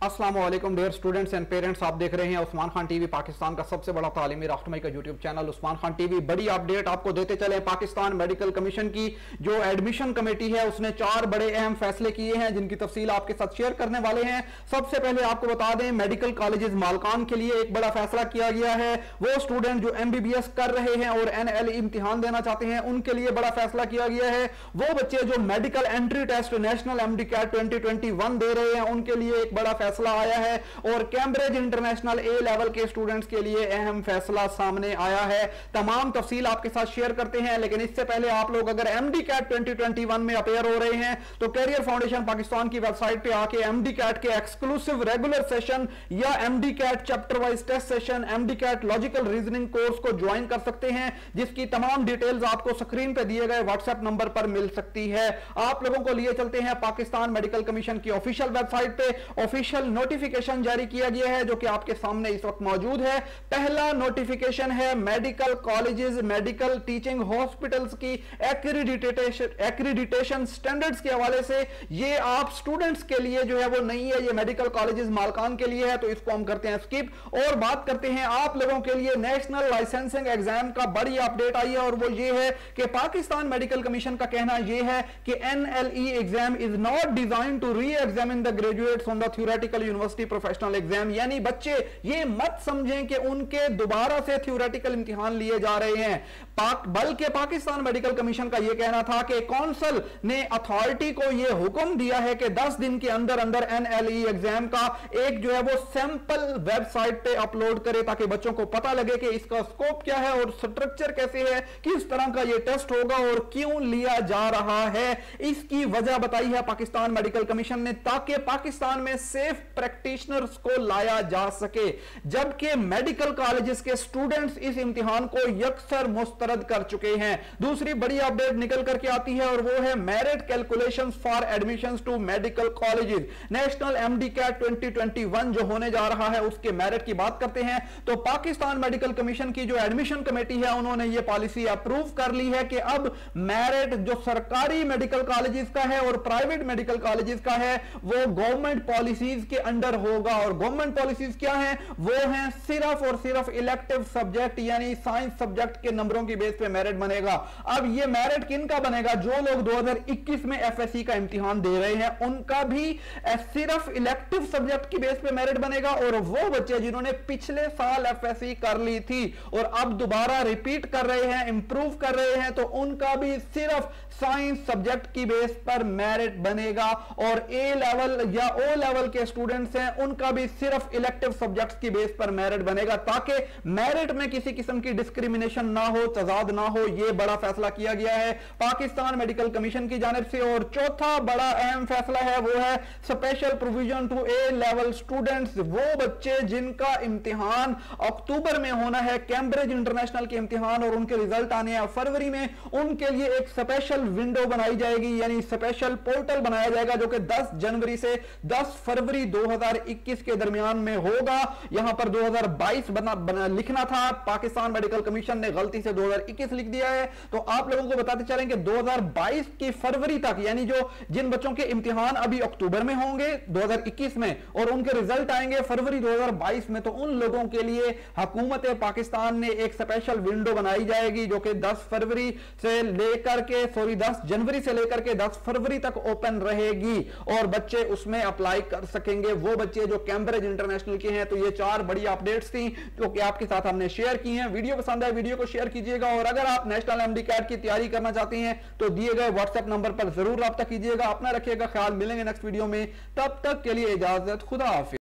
अस्सलाम वालेकुम dear students and parents, आप देख रहे हैं उस्मान खान टीवी, पाकिस्तान का सबसे बड़ा तालीमी राष्ट्रमय का YouTube channel Usman Khan TV. बड़ी अपडेट आपको देते चले। पाकिस्तान मेडिकल कमीशन की जो एडमिशन कमेटी है उसने 4 बड़े अहम फैसले किए हैं जिनकी तफसील आपके साथ शेयर करने वाले हैं। सबसे पहले आपको बता दें, मेडिकल कॉलेजेस मालकान के लिए एक बड़ा फैसला किया गया है। वो स्टूडेंट जो MBBS कर रहे हैं और NLE इम्तिहान देना चाहते हैं उनके लिए बड़ा फैसला किया गया है। वो बच्चे जो medical entry test national MDCAT 2021 दे रहे हैं उनके लिए एक बड़ा फैसला आया है। और कैम्ब्रिज इंटरनेशनल A लेवल के स्टूडेंट्स के लिए अहम फैसला सामने आया है। तमाम तफसील आपके साथ शेयर करते हैं, लेकिन इससे पहले आप लोग अगर MDCAT 2021 में अपेयर हो रहे हैं तो कैरियर फाउंडेशन पाकिस्तान की वेबसाइट पे आके MDCAT के एक्सक्लूसिव रेगुलर सेशन या MDCAT chapter wise test session, MDCAT logical reasoning course को ज्वाइन कर सकते हैं, जिसकी तमाम डिटेल्स आपको स्क्रीन पे दिए गए व्हाट्सएप नंबर पर मिल सकती है। आप लोगों को लिए चलते हैं पाकिस्तान मेडिकल कमीशन की ऑफिशियल वेबसाइट पे। ऑफिशियल नोटिफिकेशन जारी किया गया है जो कि आपके सामने इस वक्त मौजूद है। पहला नोटिफिकेशन है medical colleges, medical teaching hospitals की एक्रीडिटेशन स्टैंडर्ड्स के हवाले से। ये आप स्टूडेंट्स के लिए जो है वो नहीं है, ये मेडिकल कॉलेजेस मालकान के लिए है, तो इसको हम करते हैं स्किप और बात करते हैं आप लोगों के लिए नेशनल लाइसेंसिंग एग्जाम का। बड़ी अपडेट आई है और वो ये है कि पाकिस्तान मेडिकल कमीशन का कहना यह है कि NLE exam is not design to reexamine the graduates on the theoretical university professional exam. यानी बच्चे ये मत समझें कि उनके दोबारा से थ्योरेटिकल इम्तिहान लिए जा रहे हैं, बल्कि पाकिस्तान मेडिकल कमीशन का यह कहना था कि काउंसिल ने अथॉरिटी को यह हुक्म दिया है कि 10 दिन के अंदर अंदर NLE एग्जाम का एक जो है वो सैंपल वेबसाइट पे अपलोड करे ताकि बच्चों को पता लगे कि इसका स्कोप क्या है और स्ट्रक्चर कैसे है, किस तरह का यह टेस्ट होगा और क्यों लिया जा रहा है। इसकी वजह बताई है पाकिस्तान मेडिकल कमीशन ने ताकि पाकिस्तान में सेफ प्रैक्टिशनर्स को लाया जा सके, जबकि मेडिकल कॉलेजेस के स्टूडेंट्स इस इम्तिहान को यकसर मुस्तरद कर चुके हैं। दूसरी बड़ी अपडेट निकल करके आती है और वो है merit calculations for admissions to medical colleges. National MDCAT 2021 जो होने जा रहा है उसके मेरिट की बात करते हैं तो पाकिस्तान मेडिकल कमीशन की जो एडमिशन कमेटी है उन्होंने ये पॉलिसी अप्रूव कर ली है कि अब मेरिट जो सरकारी मेडिकल कॉलेजेस का है और प्राइवेट मेडिकल कॉलेजेस का है वो गवर्नमेंट पॉलिसीज के अंडर होगा। और गवर्नमेंट पॉलिसीज क्या है? वो हैं सिर्फ और सिर्फ इलेक्टिव सब्जेक्ट यानी साइंस सब्जेक्ट के नंबरों की बेस पे मेरिट बनेगा। अब ये मेरिट किन का बनेगा? जो लोग 2021 में FSC का इम्तिहान दे रहे हैं उनका भी सिर्फ इलेक्टिव सब्जेक्ट की बेस पे मेरिट बनेगा, और वो बच्चे जिन्होंने पिछले साल FSC कर ली थी और अब दोबारा रिपीट कर रहे हैं, इंप्रूव कर रहे हैं, तो उनका भी सिर्फ साइंस सब्जेक्ट की बेस पर मेरिट बनेगा। और A लेवल या O लेवल के स्टूडेंट्स हैं उनका भी सिर्फ इलेक्टिव सब्जेक्ट्स की बेस पर मेरिट बनेगा ताकि मेरिट में किसी किस्म की डिस्क्रिमिनेशन ना हो, तजाद ना हो। यह बड़ा फैसला किया गया है पाकिस्तान मेडिकल कमीशन की जानिब से। और चौथा बड़ा अहम फैसला है वो है special provision to A level students. वो बच्चे जिनका इम्तिहान अक्टूबर में होना है, कैम्ब्रिज इंटरनेशनल के इम्तिहान, और उनके रिजल्ट आने हैं फरवरी में, उनके लिए एक स्पेशल विंडो बनाई जाएगी यानी स्पेशल पोर्टल बनाया जाएगा जो कि 10 जनवरी से 10 फरवरी 2021 के दरमियान में होगा। यहां पर 2022 लिखना था, पाकिस्तान मेडिकल कमीशन ने गलती से 2021 लिख दिया है। तो आप लोगों को बताते चलें कि 2022 की फरवरी तक यानी जिन बच्चों के इम्तिहान अभी अक्टूबर में होंगे 2021 में और उनके रिजल्ट आएंगे फरवरी 2022 में, तो उन लोगों के लिए हुकूमत पाकिस्तान ने एक स्पेशल विंडो बनाई जाएगी जो कि 10 जनवरी से लेकर के 10 फरवरी तक ओपन रहेगी और बच्चे उसमें अप्लाई कर सकेंगे, वो बच्चे जो कैम्ब्रिज इंटरनेशनल के हैं। तो ये 4 बड़ी अपडेट्स थी जो कि आपके साथ हमने शेयर की हैं। वीडियो पसंद आए वीडियो को शेयर कीजिएगा, और अगर आप नेशनल MDCAT की तैयारी करना चाहते हैं तो दिए गए व्हाट्सएप नंबर पर जरूर रब्ता कीजिएगा। अपना रखिएगा ख्याल, मिलेंगे नेक्स्ट वीडियो में, तब तक के लिए इजाजत, खुदा हाफिज।